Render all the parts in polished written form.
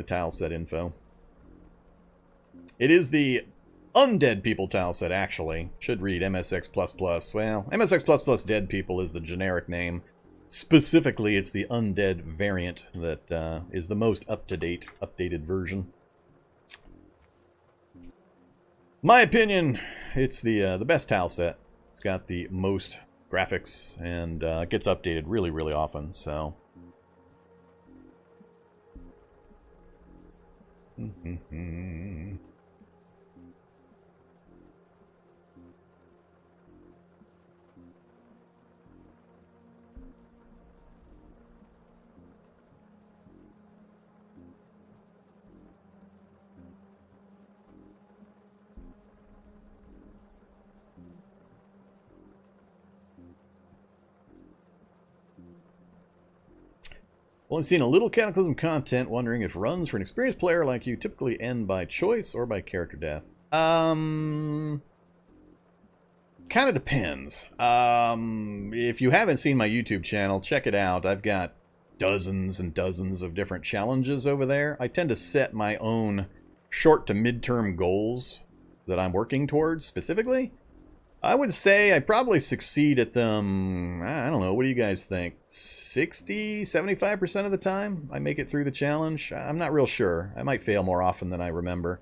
tileset info. It is the Undead People tileset, actually. Should read MSX++. Well, MSX++ Dead People is the generic name. Specifically, it's the Undead variant that is the most up-to-date, updated version. My opinion, it's the best tileset. It's got the most graphics, and it gets updated really, really often, so... Only seen a little Cataclysm content, wondering if runs for an experienced player like you typically end by choice or by character death. Kind of depends. If you haven't seen my YouTube channel, check it out. I've got dozens and dozens of different challenges over there. I tend to set my own short to mid-term goals that I'm working towards specifically. I would say I probably succeed at them, I don't know, what do you guys think? 60, 75% of the time I make it through the challenge? I'm not real sure. I might fail more often than I remember.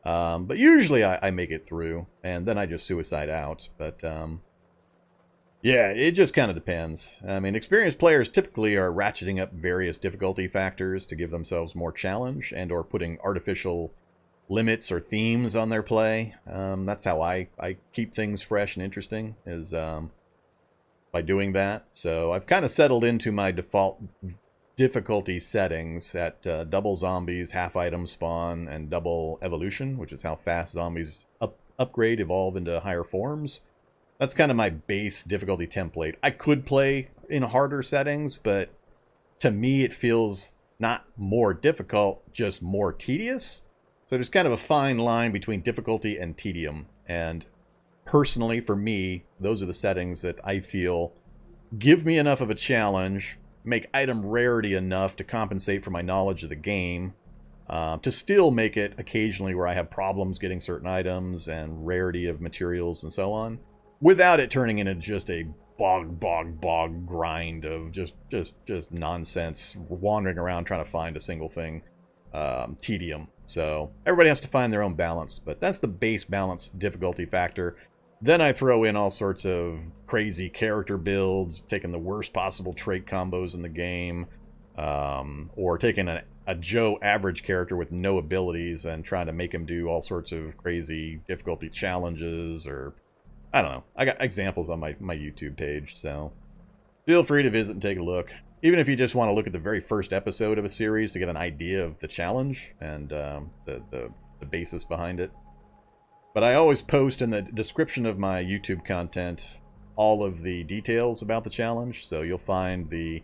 But usually I make it through, and then I just suicide out. But, yeah, it just kind of depends. I mean, experienced players typically are ratcheting up various difficulty factors to give themselves more challenge and or putting artificial limits or themes on their play. That's how I keep things fresh and interesting, is by doing that. So I've kind of settled into my default difficulty settings at double zombies, half item spawn, and double evolution, which is how fast zombies upgrade, evolve into higher forms. That's kind of my base difficulty template. I could play in harder settings, but to me it feels not more difficult, just more tedious. So there's kind of a fine line between difficulty and tedium. And personally, for me, those are the settings that I feel give me enough of a challenge, make item rarity enough to compensate for my knowledge of the game, to still make it occasionally where I have problems getting certain items and rarity of materials and so on, without it turning into just a bog grind of just nonsense, wandering around trying to find a single thing. Tedium. So everybody has to find their own balance, but that's the base balance difficulty factor. Then I throw in all sorts of crazy character builds, taking the worst possible trait combos in the game, or taking a Joe average character with no abilities and trying to make him do all sorts of crazy difficulty challenges, or I don't know. I got examples on my YouTube page, so feel free to visit and take a look. Even if you just want to look at the very first episode of a series to get an idea of the challenge and the basis behind it. But I always post in the description of my YouTube content all of the details about the challenge. So you'll find the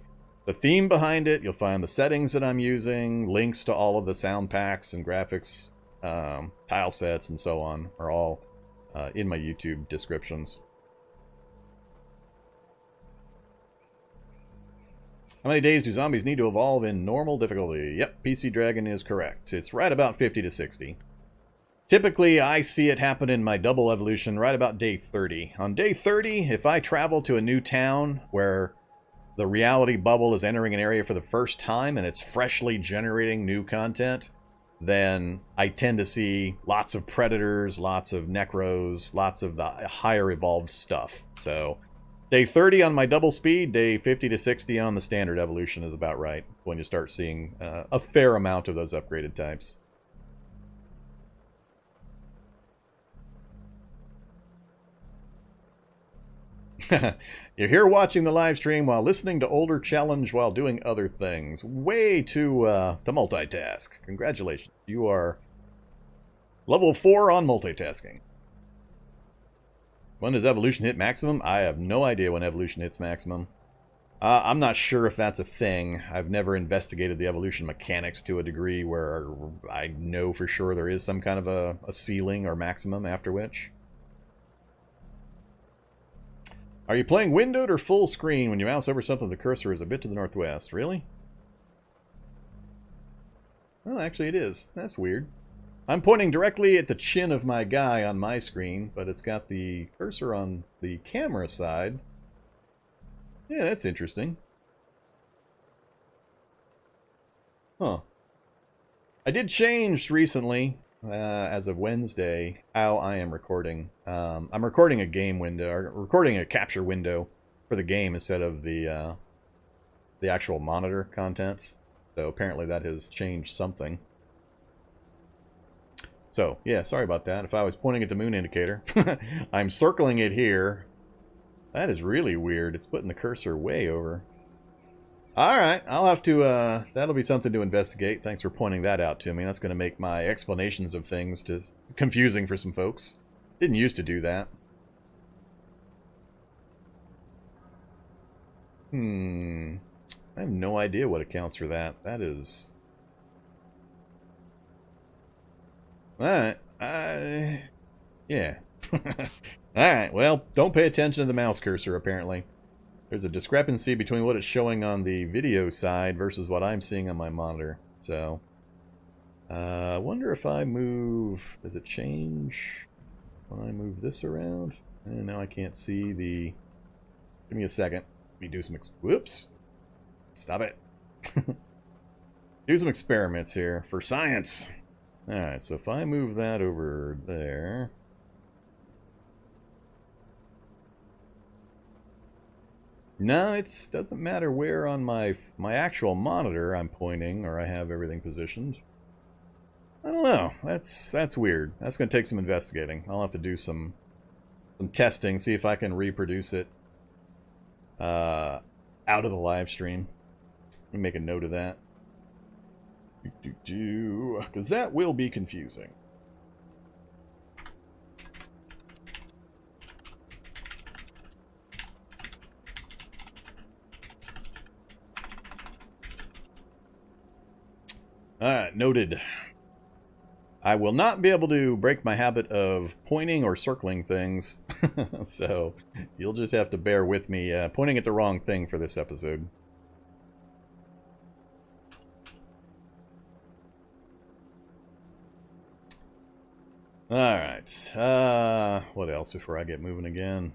theme behind it, you'll find the settings that I'm using, links to all of the sound packs and graphics, tile sets and so on are all in my YouTube descriptions. How many days do zombies need to evolve in normal difficulty? Yep, PC Dragon is correct. It's right about 50 to 60. Typically, I see it happen in my double evolution right about day 30. On day 30, if I travel to a new town where the reality bubble is entering an area for the first time and it's freshly generating new content, then I tend to see lots of predators, lots of necros, lots of the higher evolved stuff. So day 30 on my double speed, day 50 to 60 on the standard evolution is about right when you start seeing a fair amount of those upgraded types. You're here watching the live stream while listening to older challenge while doing other things. Way to multitask. Congratulations. You are level 4 on multitasking. When does evolution hit maximum? I have no idea when evolution hits maximum. I'm not sure if that's a thing. I've never investigated the evolution mechanics to a degree where I know for sure there is some kind of a ceiling or maximum after which. Are you playing windowed or full screen? When you mouse over something, the cursor is a bit to the northwest. Really? Oh, actually it is. That's weird. I'm pointing directly at the chin of my guy on my screen, but it's got the cursor on the camera side. Yeah, that's interesting. Huh. I did change recently, as of Wednesday, how I am recording. I'm recording a game window, or recording a capture window for the game instead of the actual monitor contents. So apparently that has changed something. So, yeah, sorry about that. If I was pointing at the moon indicator, I'm circling it here. That is really weird. It's putting the cursor way over. Alright, I'll have to, that'll be something to investigate. Thanks for pointing that out to me. That's going to make my explanations of things confusing for some folks. Didn't used to do that. I have no idea what accounts for that. That is... Alright, yeah. Alright, well, don't pay attention to the mouse cursor, apparently. There's a discrepancy between what it's showing on the video side versus what I'm seeing on my monitor. So, I wonder if I move... Does it change when I move this around? And now I can't see the... Give me a second. Let me do some... Whoops! Stop it. Do some experiments here for science. Alright, so if I move that over there... No, it doesn't matter where on my actual monitor I'm pointing or I have everything positioned. I don't know. That's weird. That's going to take some investigating. I'll have to do some testing, see if I can reproduce it out of the live stream. Let me make a note of that. Because that will be confusing. Alright, noted. I will not be able to break my habit of pointing or circling things, so you'll just have to bear with me pointing at the wrong thing for this episode. Alright, what else before I get moving again?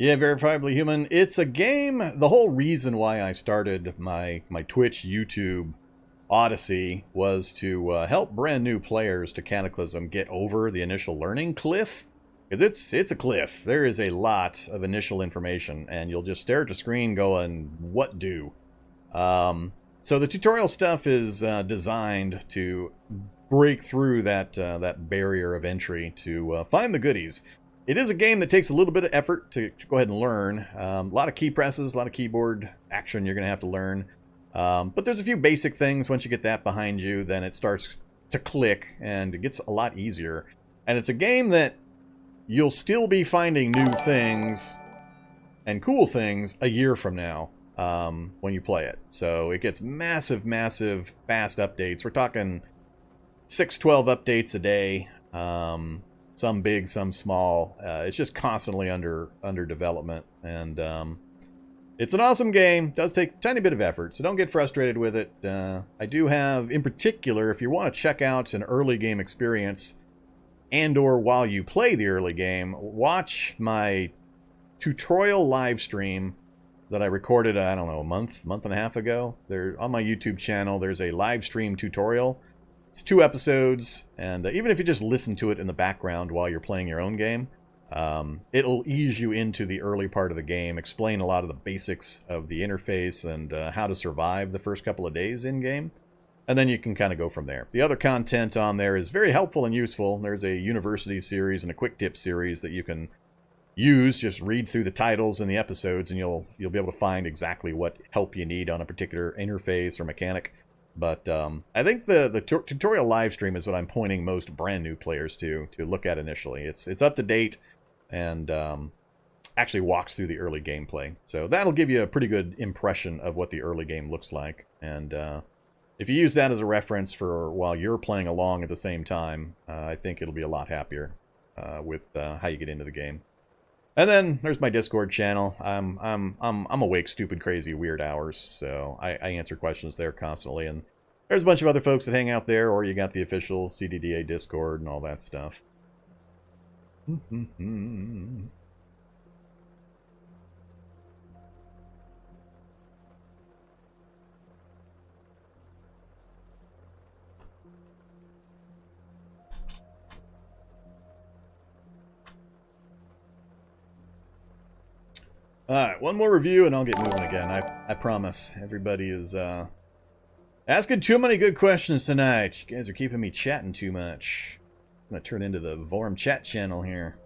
Yeah, Verifiably Human. It's a game. The whole reason why I started my Twitch, YouTube, Odyssey was to help brand new players to Cataclysm get over the initial learning cliff. Because it's a cliff. There is a lot of initial information, and you'll just stare at the screen going, what do? So the tutorial stuff is designed to break through that barrier of entry to find the goodies. It is a game that takes a little bit of effort to go ahead and learn. A lot of key presses, a lot of keyboard action you're going to have to learn. But there's a few basic things. Once you get that behind you, then it starts to click, and it gets a lot easier. And it's a game that you'll still be finding new things and cool things a year from now when you play it. So it gets massive, massive, fast updates. We're talking 6-12 updates a day. Some big, some small. It's just constantly under development, and it's an awesome game. It does take a tiny bit of effort, so don't get frustrated with it. I do have, in particular, if you want to check out an early game experience, and/or while you play the early game, watch my tutorial live stream that I recorded, I don't know, a month and a half ago. There on my YouTube channel, there's a live stream tutorial. It's 2 episodes, and even if you just listen to it in the background while you're playing your own game, it'll ease you into the early part of the game, explain a lot of the basics of the interface and how to survive the first couple of days in-game, and then you can kind of go from there. The other content on there is very helpful and useful. There's a university series and a quick tip series that you can use. Just read through the titles and the episodes, and you'll be able to find exactly what help you need on a particular interface or mechanic. But I think the tutorial live stream is what I'm pointing most brand new players to look at initially. It's up to date and actually walks through the early gameplay. So that'll give you a pretty good impression of what the early game looks like. And if you use that as a reference for while you're playing along at the same time, I think it'll be a lot happier with how you get into the game. And then there's my Discord channel. I'm awake, stupid, crazy, weird hours, so I answer questions there constantly. And there's a bunch of other folks that hang out there, or you got the official CDDA Discord and all that stuff. Alright, one more review and I'll get moving again. I promise. Everybody is asking too many good questions tonight. You guys are keeping me chatting too much. I'm going to turn into the Vorm chat channel here.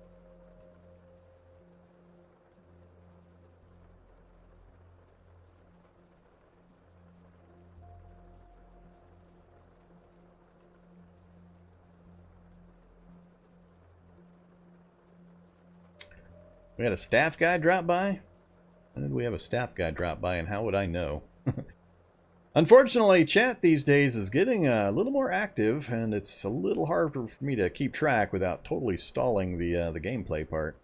We had a staff guy drop by? When did we have a staff guy drop by, and how would I know? Unfortunately, chat these days is getting a little more active, and it's a little harder for me to keep track without totally stalling the gameplay part.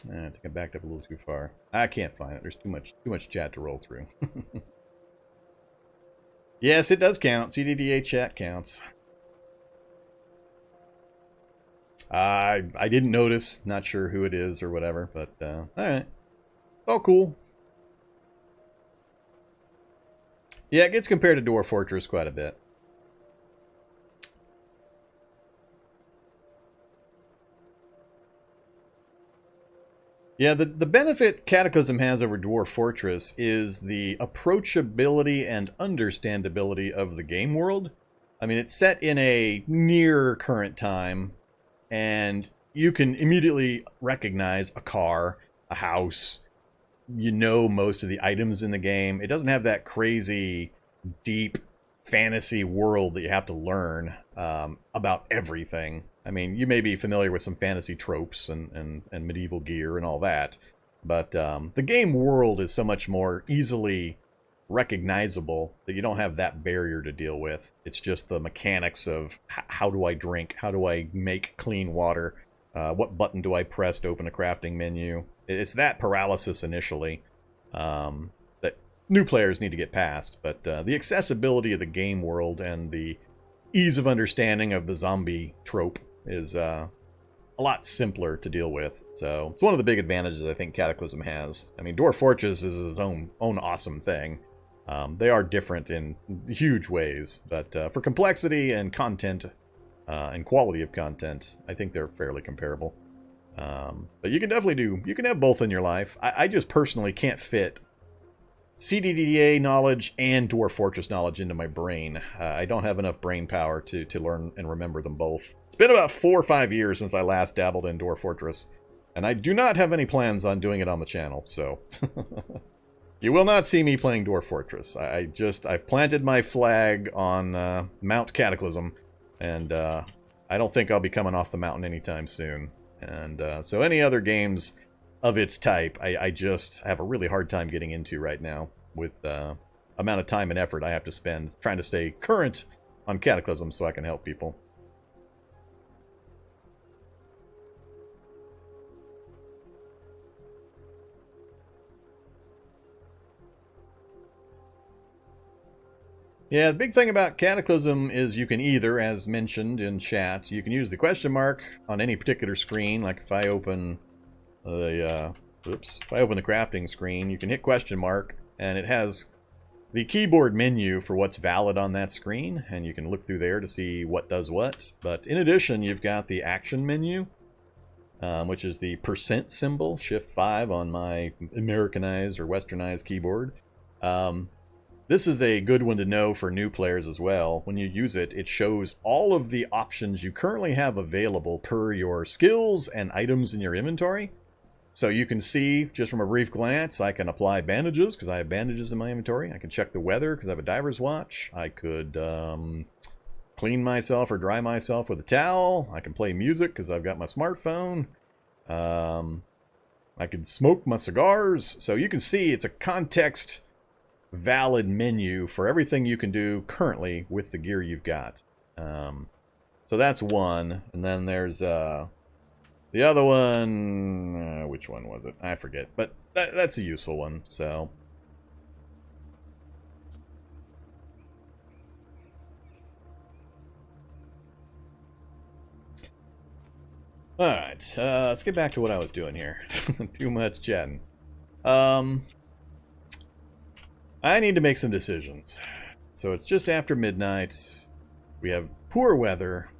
I think I backed up a little too far. I can't find it. There's too much chat to roll through. Yes, it does count. CDDA chat counts. I didn't notice. Not sure who it is or whatever, but alright. Oh, cool. Yeah, it gets compared to Dwarf Fortress quite a bit. Yeah, the benefit Cataclysm has over Dwarf Fortress is the approachability and understandability of the game world. I mean, it's set in a near current time, and you can immediately recognize a car, a house. You know most of the items in the game. It doesn't have that crazy, deep fantasy world that you have to learn about everything. I mean, you may be familiar with some fantasy tropes and medieval gear and all that, but the game world is so much more easily recognizable that you don't have that barrier to deal with. It's just the mechanics of how do I drink, how do I make clean water, what button do I press to open a crafting menu. It's that paralysis initially that new players need to get past, but the accessibility of the game world and the ease of understanding of the zombie trope is a lot simpler to deal with. So it's one of the big advantages I think Cataclysm has. I mean, Dwarf Fortress is its own awesome thing. They are different in huge ways, but for complexity and content and quality of content, I think they're fairly comparable. But you can have both in your life. I just personally can't fit CDDA knowledge and Dwarf Fortress knowledge into my brain. I don't have enough brain power to learn and remember them both. It's been about 4 or 5 years since I last dabbled in Dwarf Fortress, and I do not have any plans on doing it on the channel, so you will not see me playing Dwarf Fortress. I've planted my flag on Mount Cataclysm, and I don't think I'll be coming off the mountain anytime soon. And so any other games of its type, I just have a really hard time getting into right now with the amount of time and effort I have to spend trying to stay current on Cataclysm so I can help people. Yeah, the big thing about Cataclysm is you can either, as mentioned in chat, you can use the question mark on any particular screen. Like if I open the crafting screen, you can hit question mark, and it has the keyboard menu for what's valid on that screen, and you can look through there to see what does what. But in addition, you've got the action menu, which is the percent symbol, Shift 5 on my Americanized or Westernized keyboard. This is a good one to know for new players as well. When you use it, it shows all of the options you currently have available per your skills and items in your inventory. So you can see, just from a brief glance, I can apply bandages because I have bandages in my inventory. I can check the weather because I have a diver's watch. I could clean myself or dry myself with a towel. I can play music because I've got my smartphone. I can smoke my cigars. So you can see it's a context valid menu for everything you can do currently with the gear you've got. So that's one. And then there's the other one. Which one was it? I forget. But that's a useful one. So alright, let's get back to what I was doing here. Too much chatting. I need to make some decisions. So it's just after midnight. We have poor weather.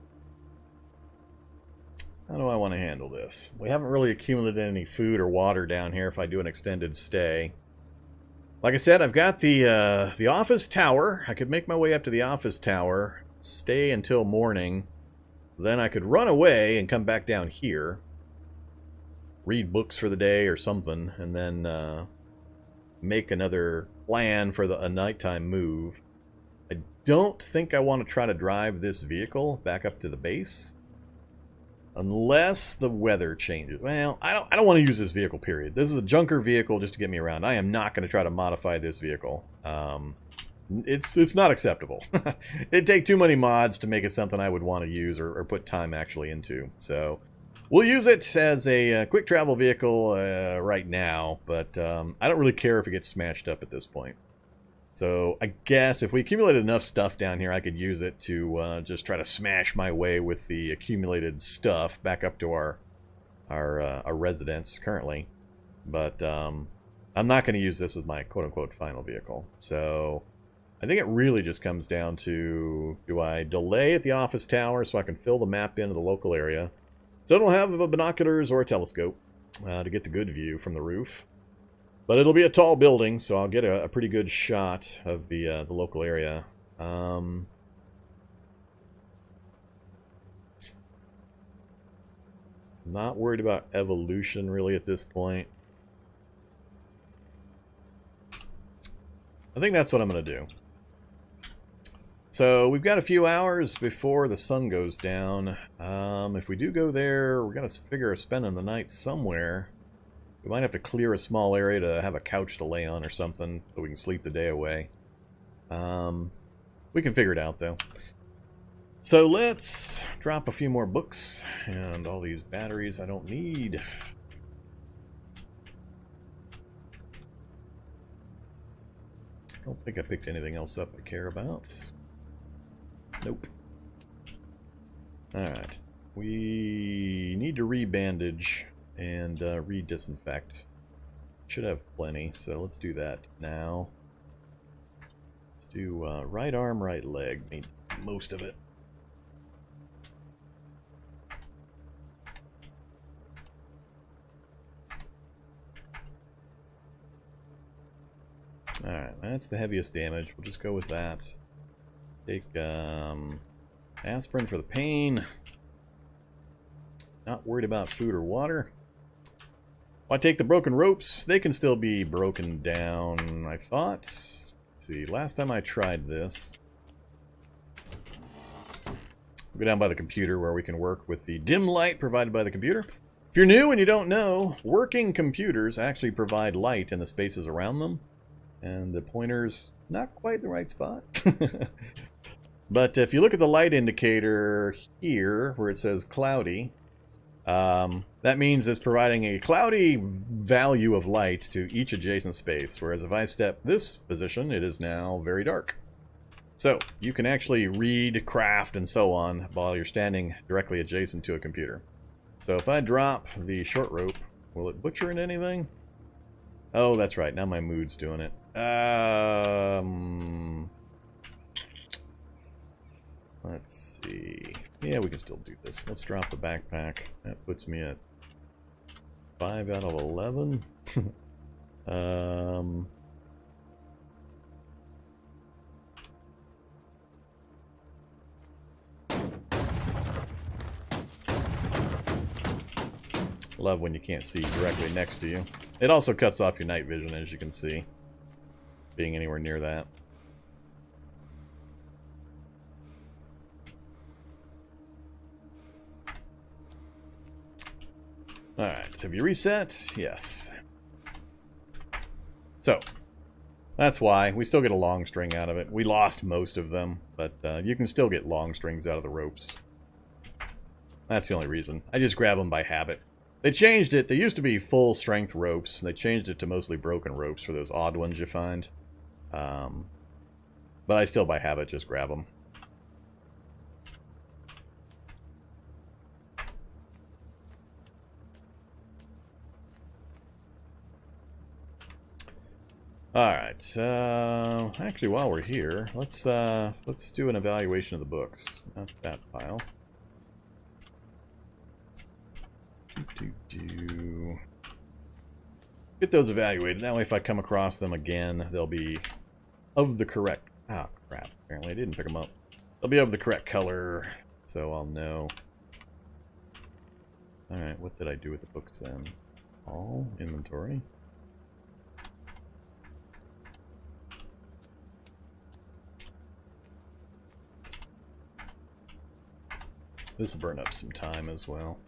How do I want to handle this? We haven't really accumulated any food or water down here if I do an extended stay. Like I said, I've got the office tower. I could make my way up to the office tower, stay until morning. Then I could run away and come back down here. Read books for the day or something, and then make another plan for a nighttime move. I don't think I want to try to drive this vehicle back up to the base. Unless the weather changes. Well, I don't want to use this vehicle, period. This is a junker vehicle just to get me around. I am not going to try to modify this vehicle. It's not acceptable. It'd take too many mods to make it something I would want to use or put time actually into. So we'll use it as a quick travel vehicle right now, but I don't really care if it gets smashed up at this point. So I guess if we accumulated enough stuff down here, I could use it to just try to smash my way with the accumulated stuff back up to our residence currently. But I'm not going to use this as my quote-unquote final vehicle. So I think it really just comes down to, do I delay at the office tower so I can fill the map into the local area? Still don't have binoculars or a telescope to get the good view from the roof. But it'll be a tall building, so I'll get a pretty good shot of the local area. Not worried about evolution really at this point. I think that's what I'm going to do. So we've got a few hours before the sun goes down. If we do go there, we're going to figure spending the night somewhere. We might have to clear a small area to have a couch to lay on or something so we can sleep the day away. We can figure it out, though. So let's drop a few more books and all these batteries I don't need. I don't think I picked anything else up I care about. Nope. Alright. We need to re-bandage and re-disinfect. Should have plenty, so let's do that now. Let's do right arm, right leg. Need most of it. Alright, that's the heaviest damage. We'll just go with that. Take aspirin for the pain. Not worried about food or water. If I take the broken ropes, they can still be broken down, I thought. Let's see, last time I tried this. Go down by the computer where we can work with the dim light provided by the computer. If you're new and you don't know, working computers actually provide light in the spaces around them. And the pointer's not quite the right spot. But if you look at the light indicator here, where it says cloudy, that means it's providing a cloudy value of light to each adjacent space. Whereas if I step this position, it is now very dark. So you can actually read, craft, and so on while you're standing directly adjacent to a computer. So if I drop the short rope, will it butcher into anything? Oh, that's right. Now my mood's doing it. Let's see. Yeah, we can still do this. Let's drop the backpack. That puts me at 5 out of 11. Love when you can't see directly next to you. It also cuts off your night vision, as you can see, being anywhere near that. Alright, so have you reset? Yes. So, that's why. We still get a long string out of it. We lost most of them, but you can still get long strings out of the ropes. That's the only reason. I just grab them by habit. They changed it. They used to be full strength ropes. They changed it to mostly broken ropes for those odd ones you find. But I still by habit just grab them. Alright, actually while we're here, let's do an evaluation of the books. Not that pile. Get those evaluated. That way if I come across them again, they'll be of the correct... Ah, crap. Apparently I didn't pick them up. They'll be of the correct color, so I'll know. Alright, what did I do with the books then? All inventory. This will burn up some time as well.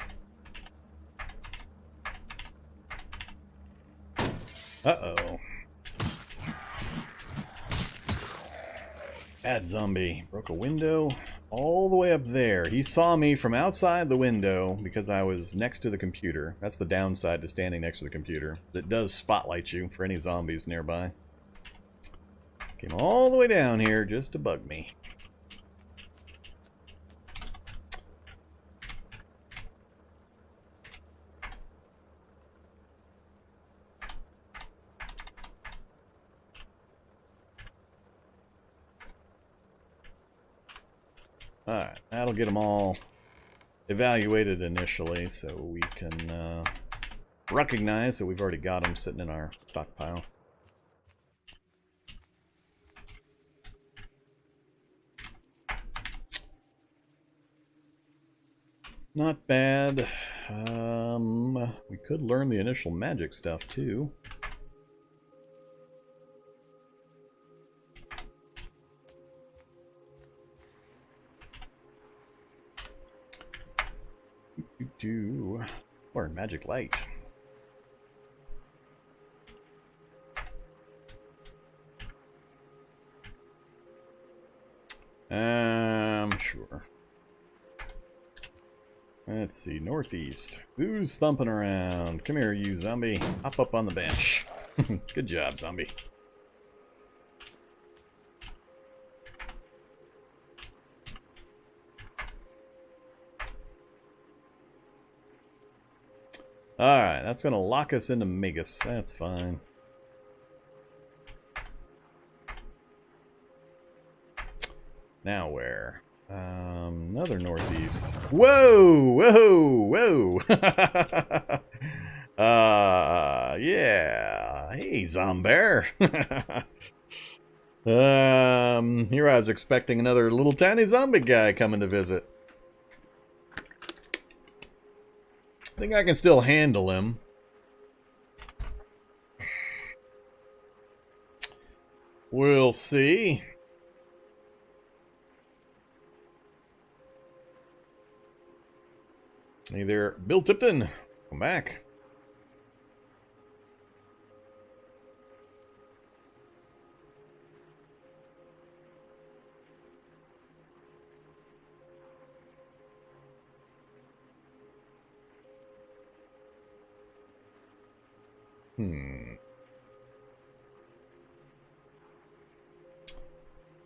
Uh-oh. Bad zombie. Broke a window all the way up there. He saw me from outside the window because I was next to the computer. That's the downside to standing next to the computer. It does spotlight you for any zombies nearby. Came all the way down here just to bug me. Alright, that'll get them all evaluated initially, so we can recognize that we've already got them sitting in our stockpile. Not bad. We could learn the initial magic stuff too. Learn magic light. Sure. Let's see, northeast. Who's thumping around? Come here, you zombie. Hop up on the bench. Good job, zombie. Alright, that's going to lock us into Magus. That's fine. Now where? Another northeast. Whoa! Whoa! Whoa! Yeah. Hey, Zombear. Here I was expecting another little tiny zombie guy coming to visit. I think I can still handle him. We'll see. Hey there, Bill Tipton. Come back.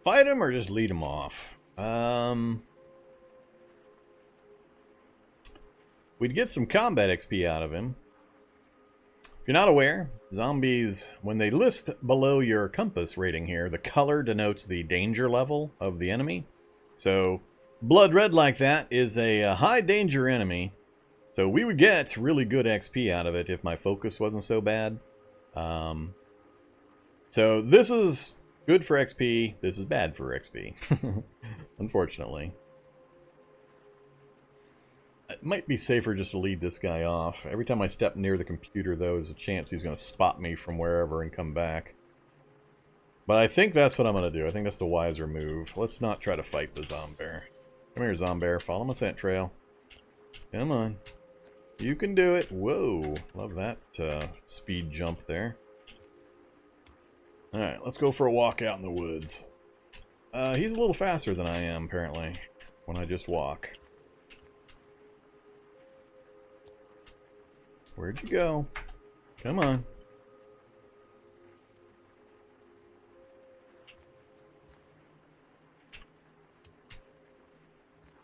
Fight him or just lead him off? We'd get some combat XP out of him. If you're not aware, zombies, when they list below your compass rating here, the color denotes the danger level of the enemy. So, blood red like that is a high danger enemy. So we would get really good XP out of it if my focus wasn't so bad. So this is good for XP, this is bad for XP. Unfortunately. It might be safer just to lead this guy off. Every time I step near the computer, though, there's a chance he's going to spot me from wherever and come back. But I think that's what I'm going to do. I think that's the wiser move. Let's not try to fight the Zombear. Come here, Zombear. Follow my scent trail. Come on. You can do it. Whoa. Love that speed jump there. Alright, let's go for a walk out in the woods. He's a little faster than I am, apparently, when I just walk. Where'd you go? Come on.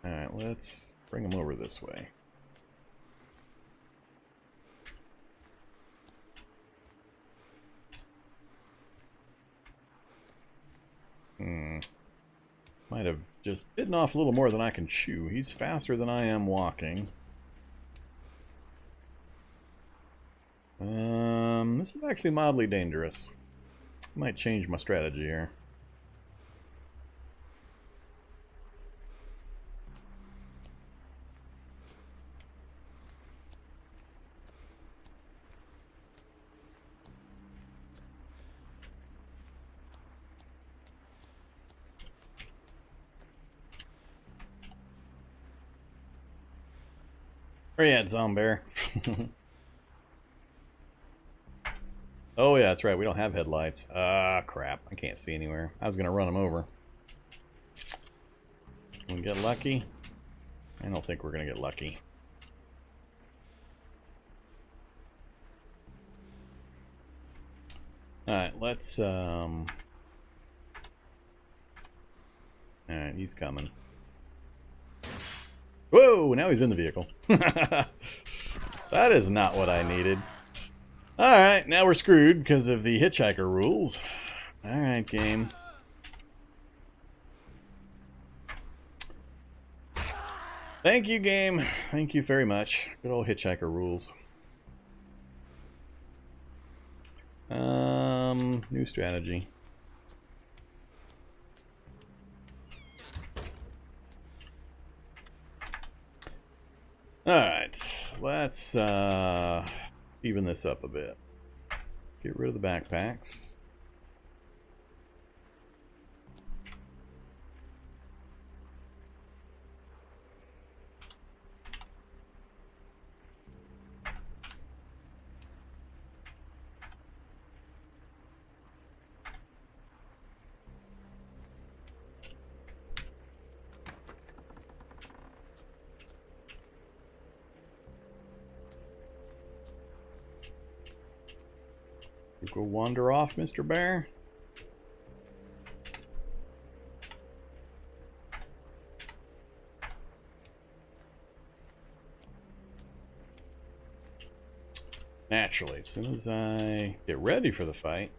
Alright, let's bring him over this way. Might have just bitten off a little more than I can chew. He's faster than I am walking. This is actually mildly dangerous. Might change my strategy here. Where you at, Zombear? Oh yeah, that's right, we don't have headlights. Ah, crap, I can't see anywhere. I was gonna run him over. Can we get lucky? I don't think we're gonna get lucky. Alright, let's alright, he's coming. Whoa, now he's in the vehicle. That is not what I needed. Alright, now we're screwed because of the hitchhiker rules. Alright, game. Thank you, game. Thank you very much. Good old hitchhiker rules. New strategy. Alright, let's even this up a bit. Get rid of the backpacks. You go wander off, Mr. Bear. Naturally, as soon as I get ready for the fight,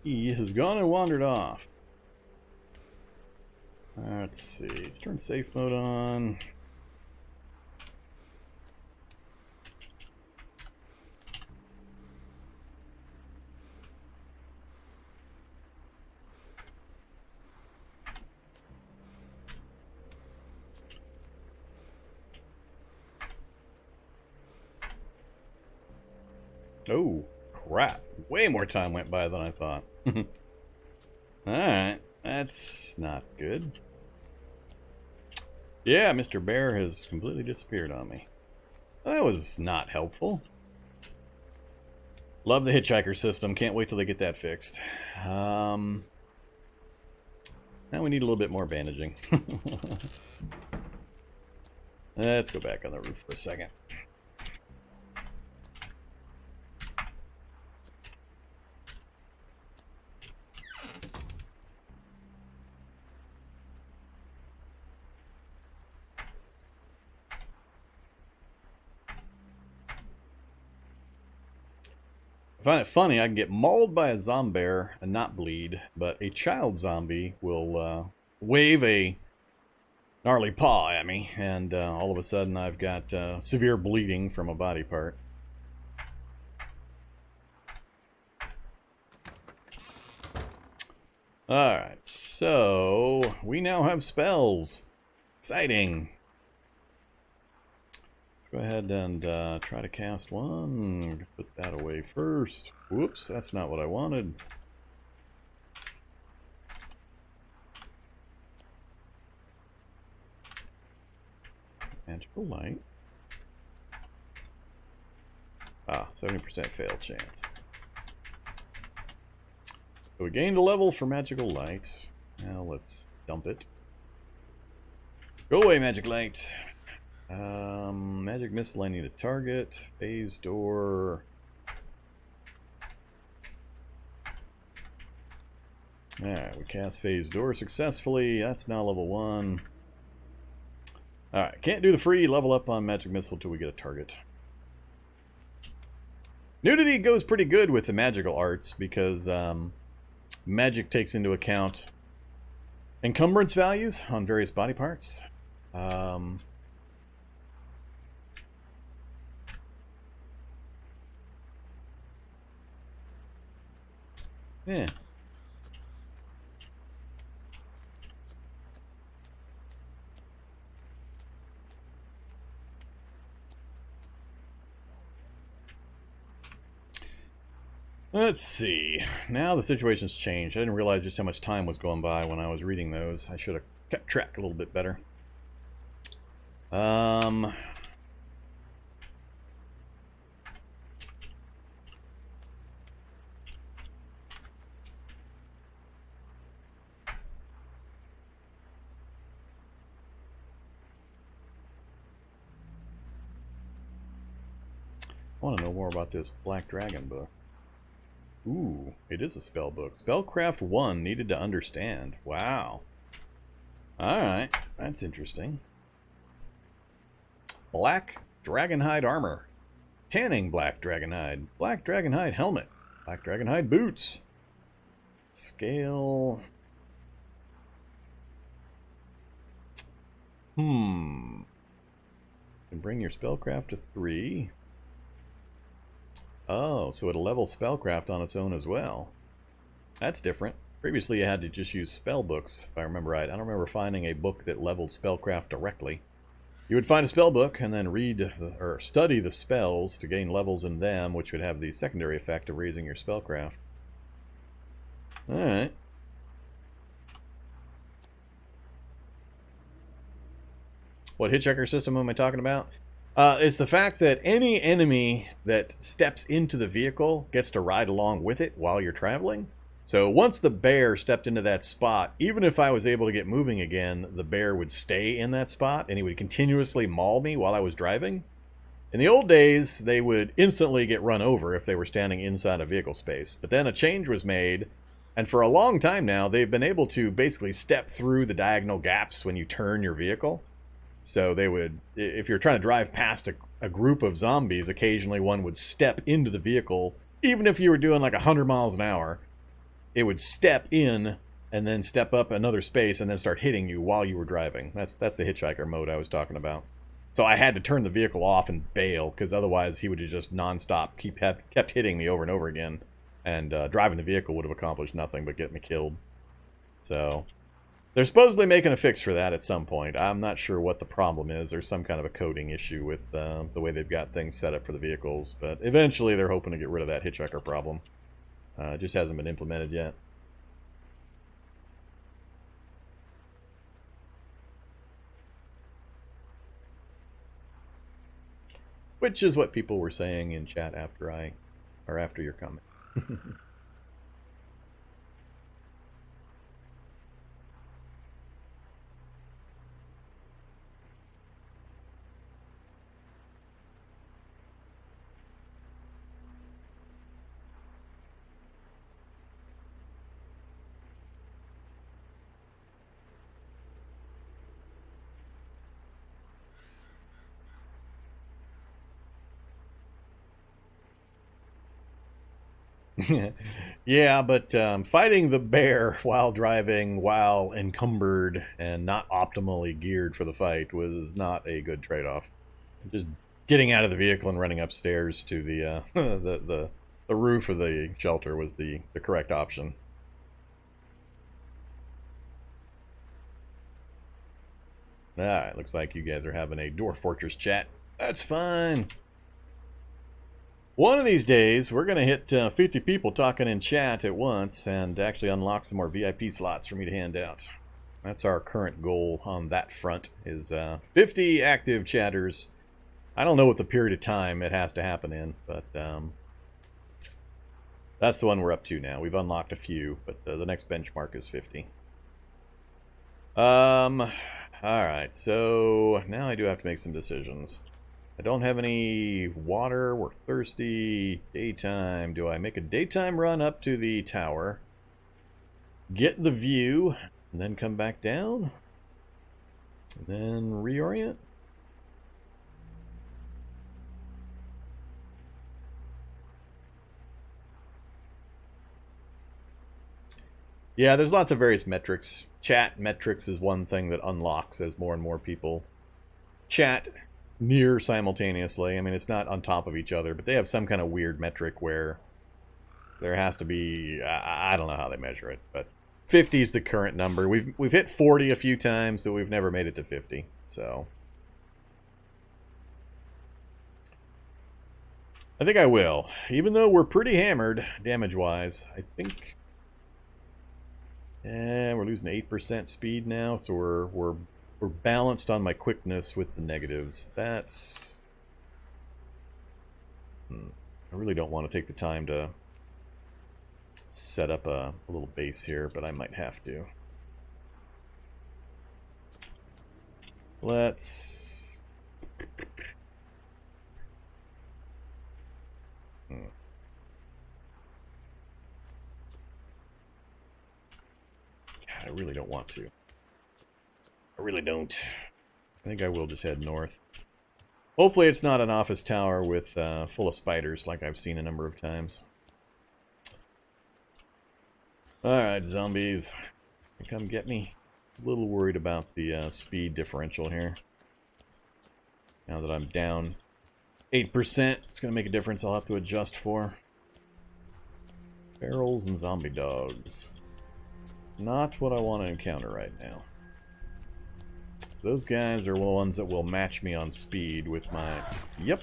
he has gone and wandered off. Let's see, let's turn safe mode on. Oh, crap. Way more time went by than I thought. Alright, that's not good. Yeah, Mr. Bear has completely disappeared on me. That was not helpful. Love the hitchhiker system. Can't wait till they get that fixed. Now we need a little bit more bandaging. Let's go back on the roof for a second. I find it funny, I can get mauled by a zombear and not bleed, but a child zombie will wave a gnarly paw at me, and all of a sudden I've got severe bleeding from a body part. Alright. So, we now have spells. Exciting. Let's go ahead and try to cast one. Put that away first. Whoops, that's not what I wanted. Magical light. Ah, 70% fail chance. So we gained a level for magical light. Now let's dump it. Go away, magic light. Magic missile I need a target. Phase door. Alright, we cast phase door successfully. That's now level 1. Alright, can't do the free level up on magic missile till we get a target. Nudity goes pretty good with the magical arts because magic takes into account encumbrance values on various body parts. Yeah. Let's see. Now the situation's changed. I didn't realize just how much time was going by when I was reading those. I should have kept track a little bit better. I want to know more about this Black Dragon book. Ooh, it is a spell book. Spellcraft 1 needed to understand. Wow. Alright, that's interesting. Black Dragonhide armor. Tanning Black Dragonhide. Black Dragonhide helmet. Black Dragonhide boots. Scale. You can bring your spellcraft to 3. Oh, so it'll level spellcraft on its own as well. That's different. Previously you had to just use spell books, if I remember right. I don't remember finding a book that leveled spellcraft directly. You would find a spell book and then read or study the spells to gain levels in them, which would have the secondary effect of raising your spellcraft. Alright. What hitchhiker system am I talking about? It's the fact that any enemy that steps into the vehicle gets to ride along with it while you're traveling. So once the bear stepped into that spot, even if I was able to get moving again, the bear would stay in that spot and he would continuously maul me while I was driving. In the old days, they would instantly get run over if they were standing inside a vehicle space. But then a change was made, and for a long time now, they've been able to basically step through the diagonal gaps when you turn your vehicle. So they would, if you're trying to drive past a group of zombies, occasionally one would step into the vehicle. Even if you were doing like 100 miles an hour, it would step in and then step up another space and then start hitting you while you were driving. That's the hitchhiker mode I was talking about. So I had to turn the vehicle off and bail, because otherwise he would have just nonstop kept hitting me over and over again. And driving the vehicle would have accomplished nothing but get me killed. So they're supposedly making a fix for that at some point. I'm not sure what the problem is. There's some kind of a coding issue with the way they've got things set up for the vehicles. But eventually they're hoping to get rid of that hitchhiker problem. It just hasn't been implemented yet. Which is what people were saying in chat after your comment. Yeah, but fighting the bear while driving, while encumbered and not optimally geared for the fight was not a good trade-off. Just getting out of the vehicle and running upstairs to the the roof of the shelter was the correct option. Alright, looks like you guys are having a Dwarf Fortress chat. That's fine. One of these days, we're going to hit 50 people talking in chat at once and actually unlock some more VIP slots for me to hand out. That's our current goal on that front, is 50 active chatters. I don't know what the period of time it has to happen in, but that's the one we're up to now. We've unlocked a few, but the next benchmark is 50. Alright, so now I do have to make some decisions. I don't have any water, we're thirsty, daytime. Do I make a daytime run up to the tower, get the view, and then come back down? And then reorient? Yeah, there's lots of various metrics. Chat metrics is one thing that unlocks as more and more people chat near simultaneously. I mean, it's not on top of each other, but they have some kind of weird metric where there has to be, I don't know how they measure it, but 50 is the current number. We've hit 40 a few times, so we've never made it to 50. So I think I will, even though we're pretty hammered damage-wise. I think we're losing 8% speed now, so we're balanced on my quickness with the negatives. That's... I really don't want to take the time to set up a little base here, but I might have to. Let's... I really don't want to. I really don't. I think I will just head north. Hopefully it's not an office tower with full of spiders like I've seen a number of times. Alright, zombies. Come get me. A little worried about the speed differential here. Now that I'm down 8%, it's going to make a difference I'll have to adjust for. Barrels and zombie dogs. Not what I want to encounter right now. Those guys are the ones that will match me on speed with my... Yep,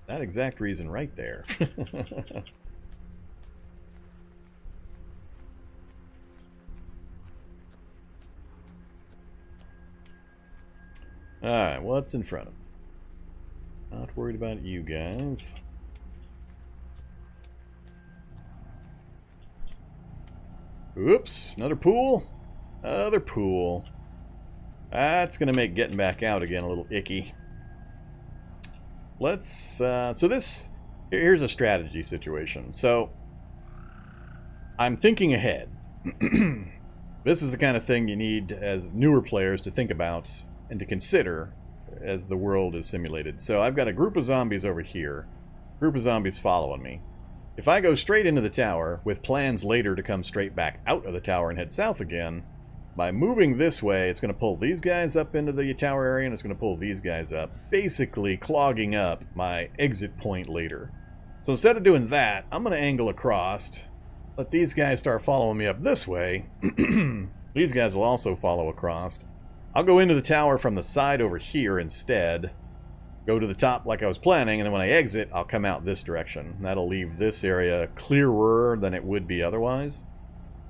that exact reason right there. Alright, what's in front of me? Not worried about you guys. Oops, another pool? Another pool. That's going to make getting back out again a little icky. Let's, so this, here's a strategy situation. So, I'm thinking ahead. This is the kind of thing you need as newer players to think about and to consider as the world is simulated. So I've got a group of zombies over here. Group of zombies following me. If I go straight into the tower, with plans later to come straight back out of the tower and head south again, by moving this way, it's going to pull these guys up into the tower area, and it's going to pull these guys up, basically clogging up my exit point later. So instead of doing that, I'm going to angle across, let these guys start following me up this way. These guys will also follow across. I'll go into the tower from the side over here instead, go to the top like I was planning, and then when I exit, I'll come out this direction. That'll leave this area clearer than it would be otherwise.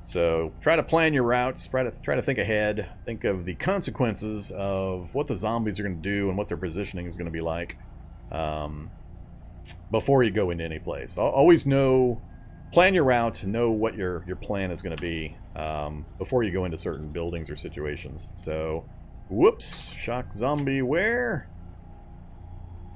So try to plan your routes, try to think ahead, think of the consequences of what the zombies are going to do and what their positioning is going to be like before you go into any place. Always plan your route, know what your plan is going to be before you go into certain buildings or situations. So, whoops, shock zombie where?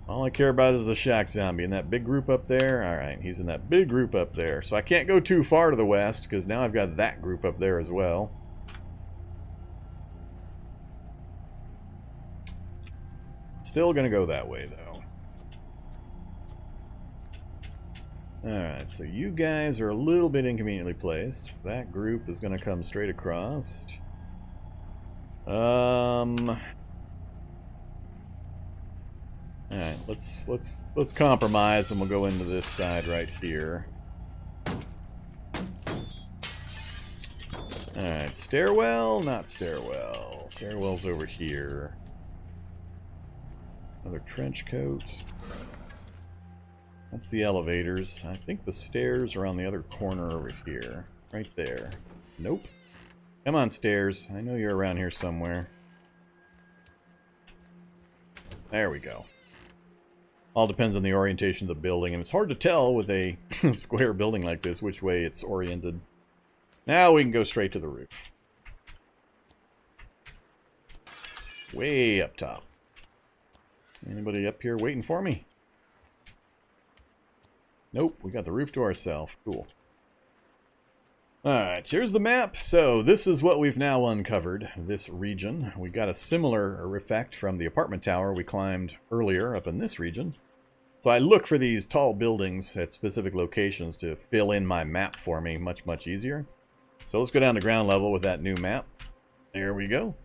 All I care about is the shock zombie in that big group up there. Alright, he's in that big group up there. So I can't go too far to the west, because now I've got that group up there as well. Still gonna go that way, though. Alright, so you guys are a little bit inconveniently placed. That group is gonna come straight across. Alright, let's compromise and we'll go into this side right here. Alright, stairwell, not stairwell. Stairwell's over here. Another trench coat. That's the elevators. I think the stairs are on the other corner over here. Right there. Nope. Come on, stairs. I know you're around here somewhere. There we go. All depends on the orientation of the building, and it's hard to tell with a square building like this which way it's oriented. Now we can go straight to the roof. Way up top. Anybody up here waiting for me? Nope, we got the roof to ourselves. Cool. Alright, here's the map. So this is what we've now uncovered, this region. We got a similar effect from the apartment tower we climbed earlier up in this region. So I look for these tall buildings at specific locations to fill in my map for me much, much easier. So let's go down to ground level with that new map. There we go.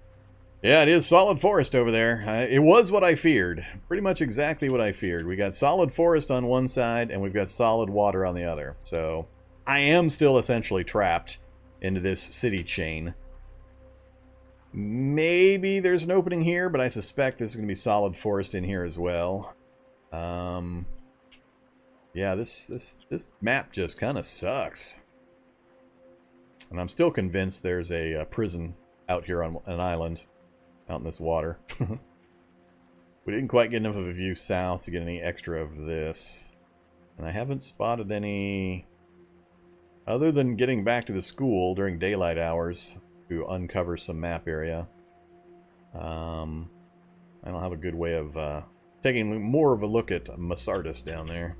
Yeah, it is solid forest over there. It was what I feared. Pretty much exactly what I feared. We got solid forest on one side, and we've got solid water on the other. So I am still essentially trapped into this city chain. Maybe there's an opening here, but I suspect this is going to be solid forest in here as well. Yeah, this map just kind of sucks. And I'm still convinced there's a prison out here on an island. Out in this water. We didn't quite get enough of a view south to get any extra of this. And I haven't spotted any... Other than getting back to the school during daylight hours to uncover some map area. I don't have a good way of taking more of a look at Masardis down there.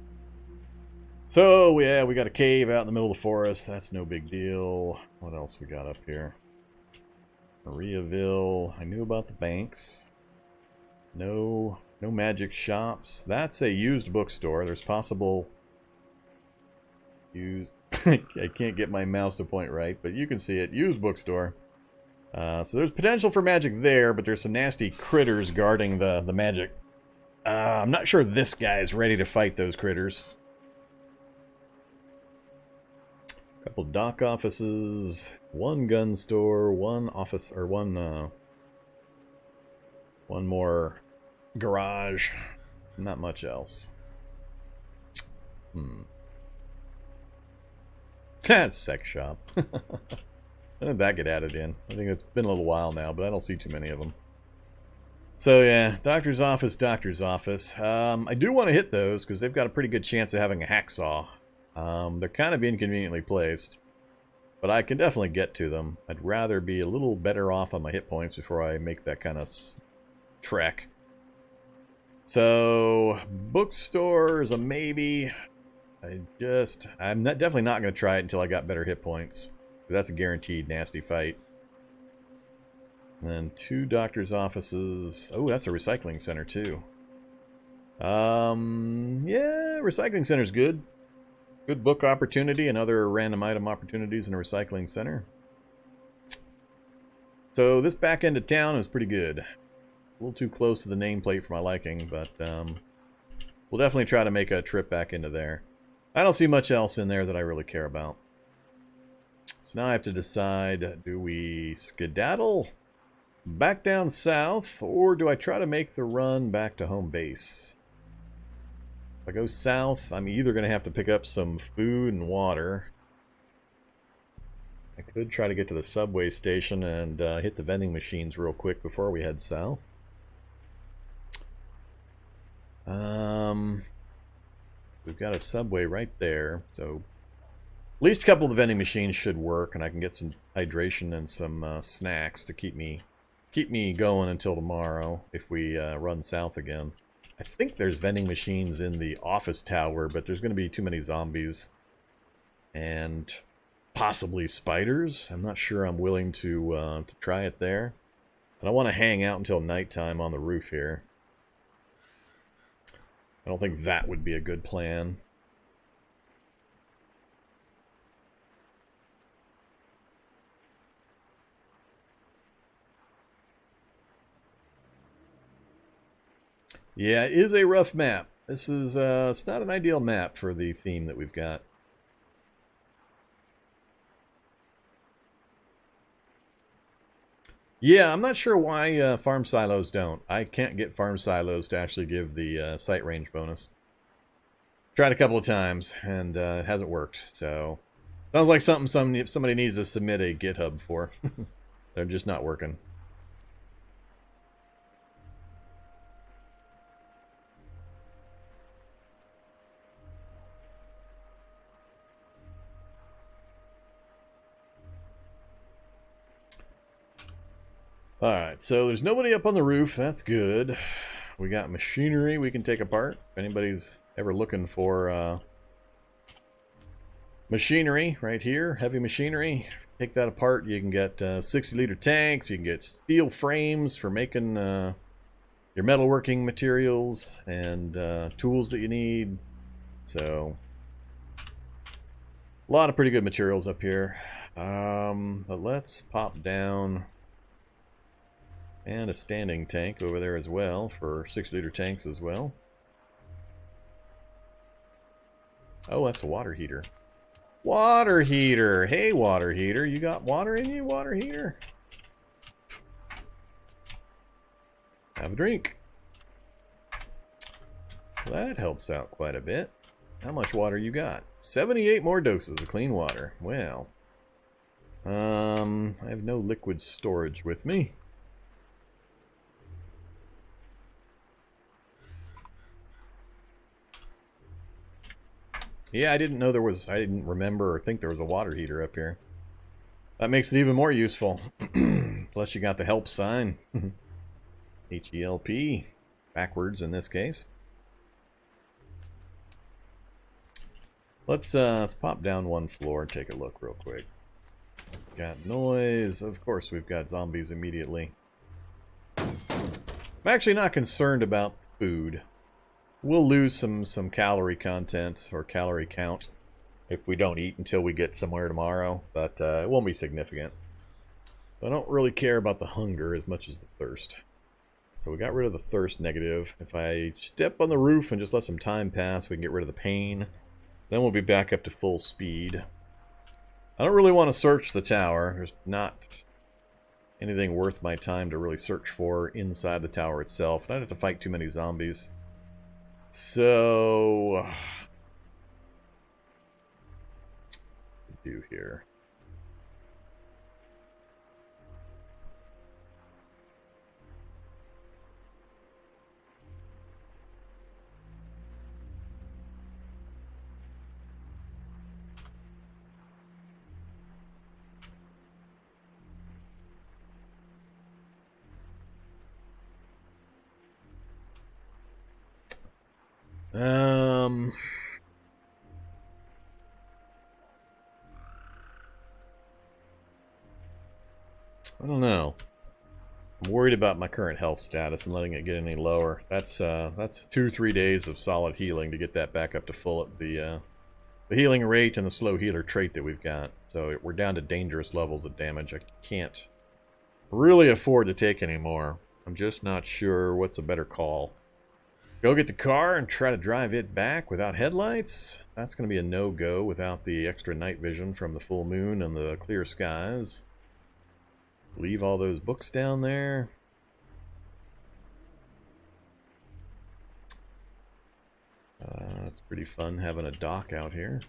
So, yeah, we got a cave out in the middle of the forest. That's no big deal. What else we got up here? Mariaville. I knew about the banks. No magic shops. That's a used bookstore. There's possible used... I can't get my mouse to point right, but you can see it. Used bookstore. So there's potential for magic there, but there's some nasty critters guarding the magic. I'm not sure this guy is ready to fight those critters. Couple dock offices, one gun store, one office, or one more garage. Not much else. That's sex shop. When did that get added in? I think it's been a little while now, but I don't see too many of them. So yeah, doctor's office, doctor's office. I do want to hit those because they've got a pretty good chance of having a hacksaw. They're kind of inconveniently placed, but I can definitely get to them. I'd rather be a little better off on my hit points before I make that kind of trek. So, bookstore is a maybe. I'm definitely not going to try it until I got better hit points. That's a guaranteed nasty fight. And then 2 doctor's offices. Oh, that's a recycling center too. Yeah, recycling center's good. Good book opportunity and other random item opportunities in a recycling center. So this back end of town is pretty good. A little too close to the nameplate for my liking, but we'll definitely try to make a trip back into there. I don't see much else in there that I really care about. So now I have to decide, do we skedaddle back down south, or do I try to make the run back to home base? If I go south, I'm either going to have to pick up some food and water. I could try to get to the subway station and hit the vending machines real quick before we head south. We've got a subway right there, so at least a couple of the vending machines should work, and I can get some hydration and some snacks to keep me going until tomorrow if we run south again. I think there's vending machines in the office tower, but there's going to be too many zombies. And possibly spiders. I'm not sure I'm willing to try it there. And I want to hang out until nighttime on the roof here. I don't think that would be a good plan. Yeah, it is a rough map. This is, it's not an ideal map for the theme that we've got. Yeah, I'm not sure why farm silos don't. I can't get farm silos to actually give the sight range bonus. Tried a couple of times, and it hasn't worked, so... Sounds like something somebody needs to submit a GitHub for. They're just not working. Alright, so there's nobody up on the roof. That's good. We got machinery we can take apart. If anybody's ever looking for machinery right here, heavy machinery, take that apart. You can get 60-liter tanks. You can get steel frames for making your metalworking materials and tools that you need. So, a lot of pretty good materials up here. But let's pop down... And a standing tank over there as well for 6-liter tanks as well. Oh, that's a water heater. Water heater! Hey, water heater. You got water in you, water heater? Have a drink. That helps out quite a bit. How much water you got? 78 more doses of clean water. Well. I have no liquid storage with me. Yeah, I didn't know there was, I didn't remember or think there was a water heater up here. That makes it even more useful. Plus you got the help sign. H-E-L-P. Backwards in this case. Let's pop down one floor and take a look real quick. Got noise. Of course we've got zombies immediately. I'm actually not concerned about food. We'll lose some calorie content or calorie count if we don't eat until we get somewhere tomorrow, but it won't be significant. I don't really care about the hunger as much as the thirst. So we got rid of the thirst negative. If I step on the roof and just let some time pass, we can get rid of the pain. Then we'll be back up to full speed. I don't really want to search the tower. There's not anything worth my time to really search for inside the tower itself. I don't have to fight too many zombies. So, what do we do here? I don't know. I'm worried about my current health status and letting it get any lower. That's 2 or 3 days of solid healing to get that back up to full at the healing rate and the slow healer trait that we've got. So we're down to dangerous levels of damage. I can't really afford to take any more. I'm just not sure what's a better call. Go get the car and try to drive it back without headlights? That's going to be a no-go without the extra night vision from the full moon and the clear skies. Leave all those books down there. It's pretty fun having a dock out here.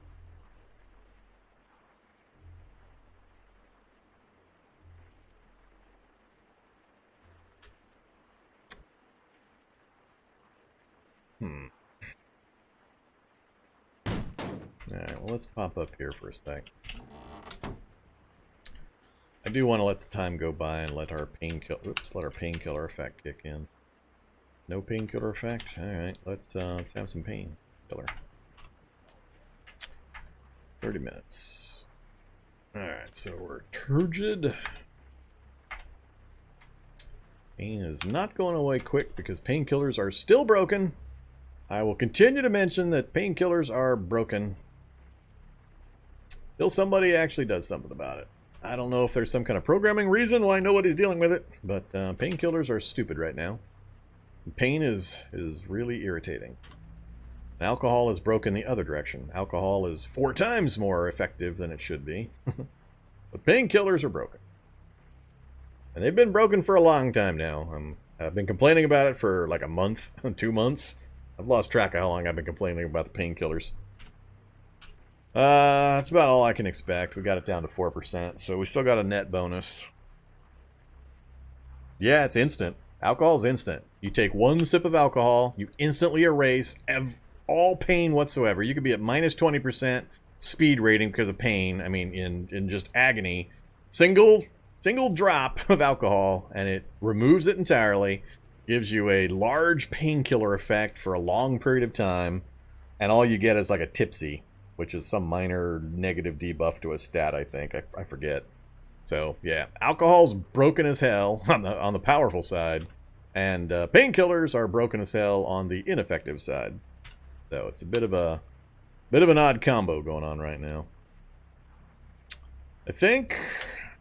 Alright, well let's pop up here for a sec. I do want to let the time go by and let our painkiller effect kick in. No painkiller effect? Alright, let's have some painkiller. 30 minutes. Alright, so we're turgid. Pain is not going away quick because painkillers are still broken. I will continue to mention that painkillers are broken till somebody actually does something about it. I don't know if there's some kind of programming reason why nobody's dealing with it, but painkillers are stupid right now. Pain is really irritating. Alcohol is broken the other direction. Alcohol is 4 times more effective than it should be. But painkillers are broken. And they've been broken for a long time now. I've been complaining about it for like a month, 2 months. I've lost track of how long I've been complaining about the painkillers. That's about all I can expect. We got it down to 4%, so we still got a net bonus. Yeah, it's instant. Alcohol's instant. You take 1 sip of alcohol, you instantly erase all pain whatsoever. You could be at minus 20% speed rating because of pain. I mean, in just agony. Single drop of alcohol, and it removes it entirely. Gives you a large painkiller effect for a long period of time, and all you get is like a tipsy, which is some minor negative debuff to a stat, I think. I forget. So, yeah, alcohol's broken as hell on the powerful side, and painkillers are broken as hell on the ineffective side. So, it's a bit of an odd combo going on right now. I think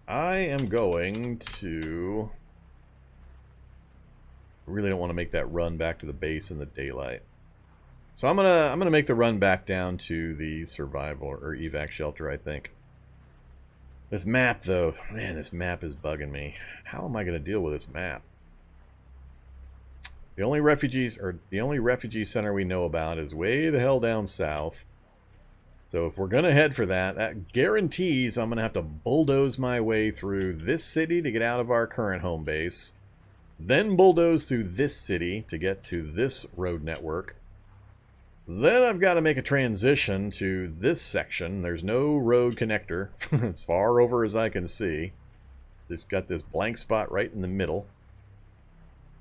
I am going to... really don't want to make that run back to the base in the daylight. So I'm gonna make the run back down to the survival or evac shelter, I think. This map, though, man, this map is bugging me. How am I going to deal with this map? The only refugee center we know about is way the hell down south. So if we're going to head for that, that guarantees I'm going to have to bulldoze my way through this city to get out of our current home base. Then bulldoze through this city to get to this road network. Then I've got to make a transition to this section. There's no road connector as far over as I can see. It's got this blank spot right in the middle.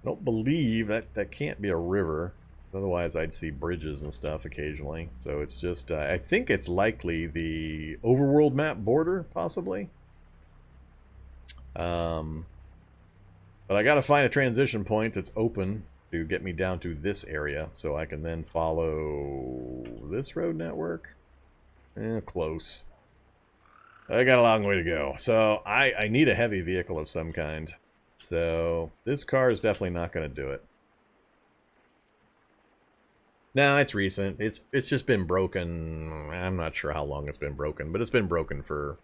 I don't believe that can't be a river. Otherwise I'd see bridges and stuff occasionally. So it's just, I think it's likely the overworld map border, possibly. But I got to find a transition point that's open to get me down to this area, so I can then follow this road network. Close. I got a long way to go. So I need a heavy vehicle of some kind. So this car is definitely not going to do it. No, it's recent. It's just been broken. I'm not sure how long it's been broken, but it's been broken for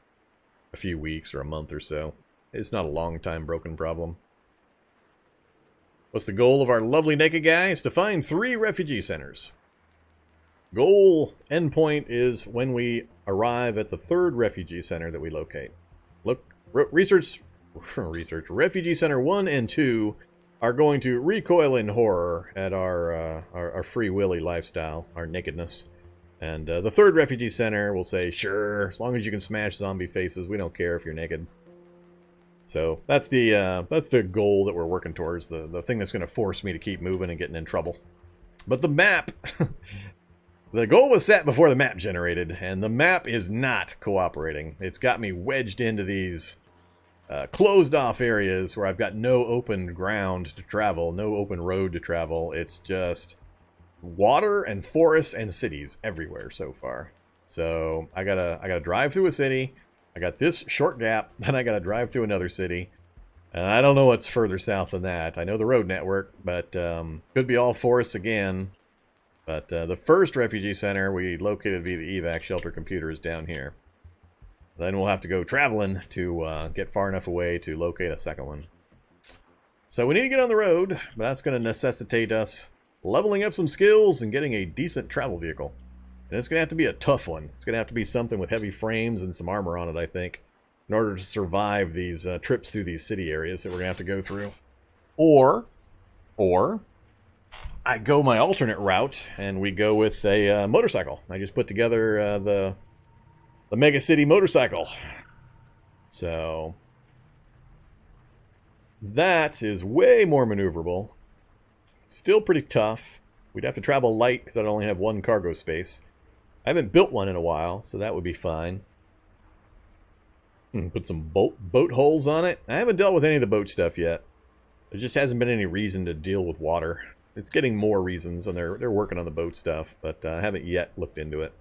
a few weeks or a month or so. It's not a long time broken problem. What's the goal of our lovely naked guy? Is to find 3 refugee centers. Goal endpoint is when we arrive at the 3rd refugee center that we locate. Research. Refugee Center 1 and 2 are going to recoil in horror at our free willy lifestyle, our nakedness. And the 3rd refugee center will say, sure, as long as you can smash zombie faces, we don't care if you're naked. So that's the goal that we're working towards, the thing that's going to force me to keep moving and getting in trouble. But the map, the goal was set before the map generated, and the map is not cooperating. It's got me wedged into these closed off areas where I've got no open ground to travel, no open road to travel. It's just water and forests and cities everywhere so far. So I gotta drive through a city. I got this short gap, then I gotta drive through another city. And I don't know what's further south than that. I know the road network, but could be all forests again. But the first refugee center we located via the evac shelter computer is down here. Then we'll have to go traveling to get far enough away to locate a second one. So we need to get on the road, but that's going to necessitate us leveling up some skills and getting a decent travel vehicle. And it's going to have to be a tough one. It's going to have to be something with heavy frames and some armor on it, I think, in order to survive these trips through these city areas that we're going to have to go through. Or I go my alternate route, and we go with a motorcycle. I just put together the Mega City motorcycle. So that is way more maneuverable. Still pretty tough. We'd have to travel light because I'd only have 1 cargo space. I haven't built one in a while, so that would be fine. Put some boat holes on it. I haven't dealt with any of the boat stuff yet. There just hasn't been any reason to deal with water. It's getting more reasons, and they're working on the boat stuff, but I haven't yet looked into it.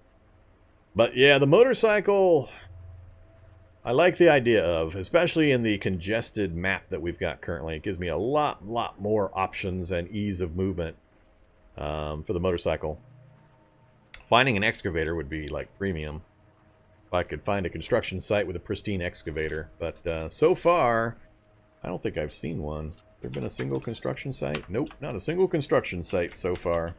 But yeah, the motorcycle, I like the idea of, especially in the congested map that we've got currently. It gives me a lot more options and ease of movement for the motorcycle. Finding an excavator would be like premium. If I could find a construction site with a pristine excavator. But so far, I don't think I've seen one. There been a single construction site? Nope, not a single construction site so far.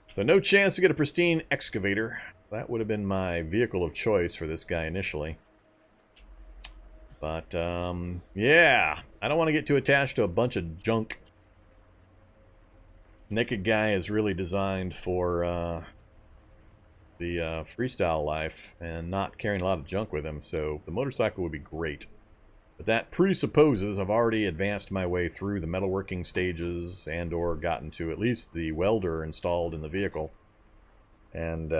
So no chance to get a pristine excavator. That would have been my vehicle of choice for this guy initially. But, yeah. I don't want to get too attached to a bunch of junk. Naked Guy is really designed for the freestyle life and not carrying a lot of junk with him, so the motorcycle would be great. But that presupposes I've already advanced my way through the metalworking stages and or gotten to at least the welder installed in the vehicle. And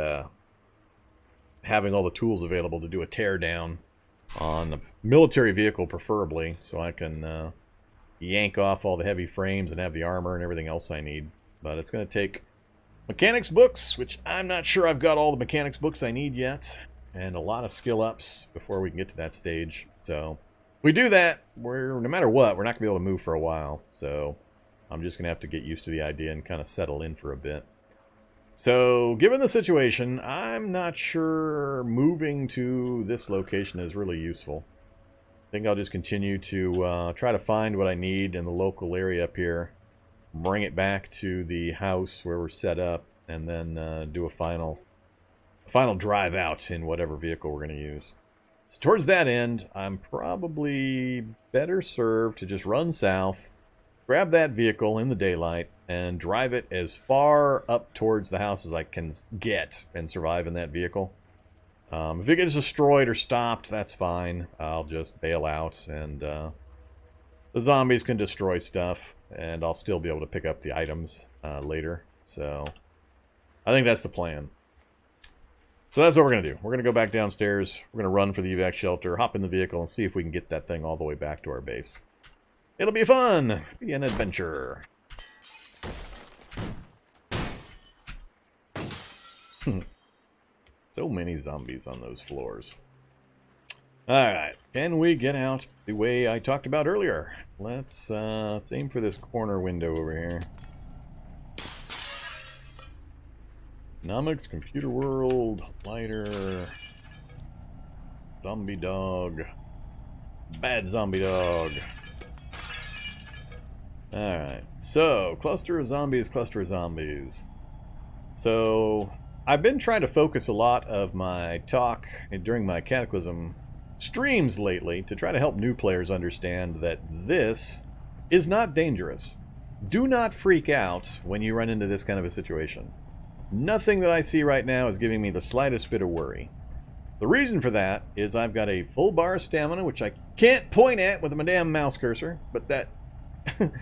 having all the tools available to do a teardown on a military vehicle preferably, so I can yank off all the heavy frames and have the armor and everything else I need. But it's going to take mechanics books, which I'm not sure I've got all the mechanics books I need yet, and a lot of skill ups before we can get to that stage. So if we do that, no matter what, we're not going to be able to move for a while. So I'm just going to have to get used to the idea and kind of settle in for a bit. So given the situation, I'm not sure moving to this location is really useful. I think I'll just continue to try to find what I need in the local area up here, bring it back to the house where we're set up, and then do a final drive out in whatever vehicle we're going to use. So towards that end, I'm probably better served to just run south, grab that vehicle in the daylight, and drive it as far up towards the house as I can get and survive in that vehicle. If it gets destroyed or stopped, that's fine. I'll just bail out, and the zombies can destroy stuff, and I'll still be able to pick up the items later. So I think that's the plan. So that's what we're going to do. We're going to go back downstairs. We're going to run for the evac shelter, hop in the vehicle, and see if we can get that thing all the way back to our base. It'll be fun! Be an adventure. So many zombies on those floors. Alright, can we get out the way I talked about earlier? Let's aim for this corner window over here. Economics, computer world, lighter, zombie dog, bad zombie dog. Alright, so cluster of zombies, cluster of zombies. So I've been trying to focus a lot of my talk during my Cataclysm streams lately to try to help new players understand that this is not dangerous. Do not freak out when you run into this kind of a situation. Nothing that I see right now is giving me the slightest bit of worry. The reason for that is I've got a full bar of stamina, which I can't point at with my damn mouse cursor, but that the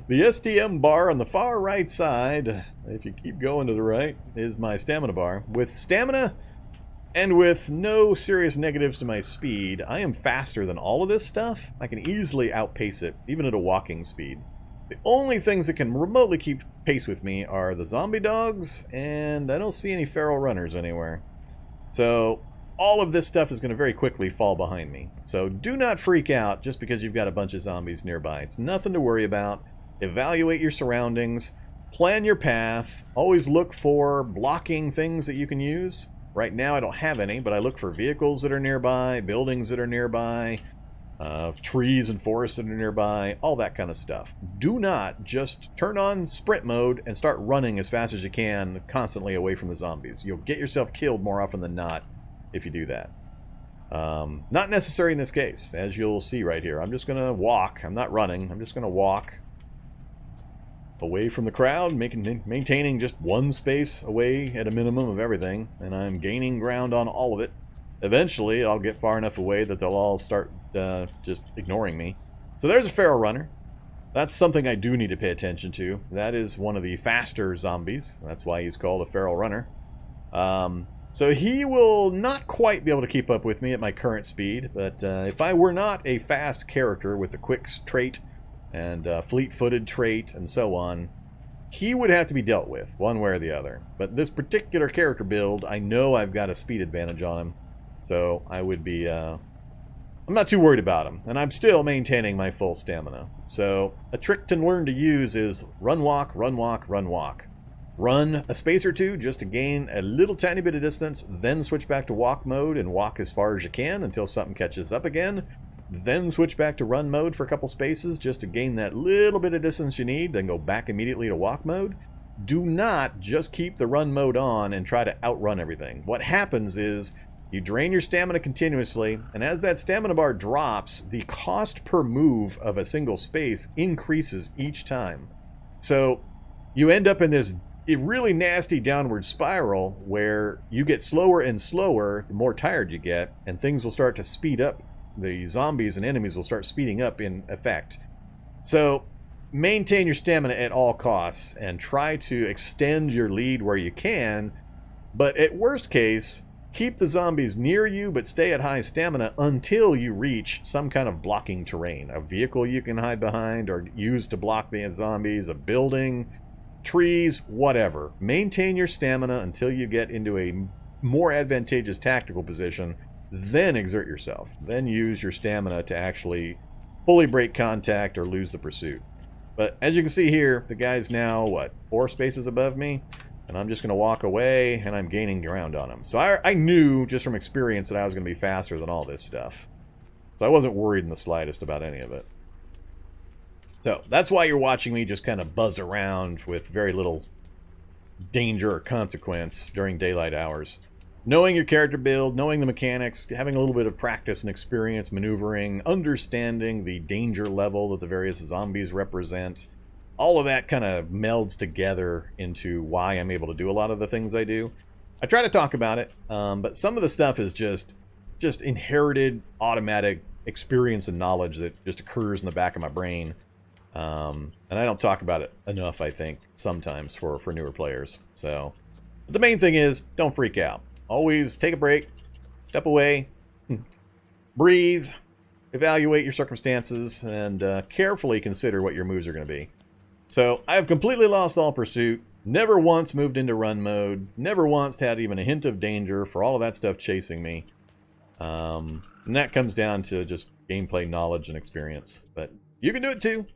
STM bar on the far right side, if you keep going to the right, is my stamina bar. With stamina and with no serious negatives to my speed, I am faster than all of this stuff. I can easily outpace it, even at a walking speed. The only things that can remotely keep pace with me are the zombie dogs, and I don't see any feral runners anywhere. So all of this stuff is going to very quickly fall behind me. So do not freak out just because you've got a bunch of zombies nearby. It's nothing to worry about. Evaluate your surroundings. Plan your path. Always look for blocking things that you can use. Right now I don't have any, but I look for vehicles that are nearby, buildings that are nearby, trees and forests that are nearby, all that kind of stuff. Do not just turn on sprint mode and start running as fast as you can constantly away from the zombies. You'll get yourself killed more often than not if you do that. Not necessary in this case, as you'll see right here. I'm just going to walk. I'm not running. I'm just going to walk away from the crowd, maintaining just one space away at a minimum of everything, and I'm gaining ground on all of it. Eventually, I'll get far enough away that they'll all start just ignoring me. So there's a feral runner. That's something I do need to pay attention to. That is one of the faster zombies. That's why he's called a feral runner. So he will not quite be able to keep up with me at my current speed, but if I were not a fast character with the quick trait and fleet-footed trait and so on, he would have to be dealt with, one way or the other. But this particular character build, I know I've got a speed advantage on him, so I would be... I'm not too worried about him, and I'm still maintaining my full stamina. So a trick to learn to use is run, walk, run, walk, run, walk. Run a space or two just to gain a little tiny bit of distance, then switch back to walk mode and walk as far as you can until something catches up again. then switch back to run mode for a couple spaces just to gain that little bit of distance you need, then go back immediately to walk mode. Do not just keep the run mode on and try to outrun everything. What happens is you drain your stamina continuously, and as that stamina bar drops, the cost per move of a single space increases each time. So you end up in this really nasty downward spiral where you get slower and slower the more tired you get, and things will start to speed up. The zombies and enemies will start speeding up in effect. So maintain your stamina at all costs and try to extend your lead where you can, but at worst case, keep the zombies near you but stay at high stamina until you reach some kind of blocking terrain. A vehicle you can hide behind or use to block the zombies, a building, trees, whatever. Maintain your stamina until you get into a more advantageous tactical position, then exert yourself. Then use your stamina to actually fully break contact or lose the pursuit. But as you can see here, the guy's now, what, 4 spaces above me? And I'm just going to walk away, and I'm gaining ground on him. So I knew, just from experience, that I was going to be faster than all this stuff. So I wasn't worried in the slightest about any of it. So that's why you're watching me just kind of buzz around with very little danger or consequence during daylight hours. Knowing your character build, knowing the mechanics, having a little bit of practice and experience maneuvering, understanding the danger level that the various zombies represent, all of that kind of melds together into why I'm able to do a lot of the things I do. I try to talk about it, but some of the stuff is just inherited automatic experience and knowledge that just occurs in the back of my brain. And I don't talk about it enough, I think, sometimes for newer players. So the main thing is, don't freak out. Always take a break, step away, breathe, evaluate your circumstances, and carefully consider what your moves are going to be. So I have completely lost all pursuit, never once moved into run mode, never once had even a hint of danger for all of that stuff chasing me. And that comes down to just gameplay knowledge and experience. But you can do it too.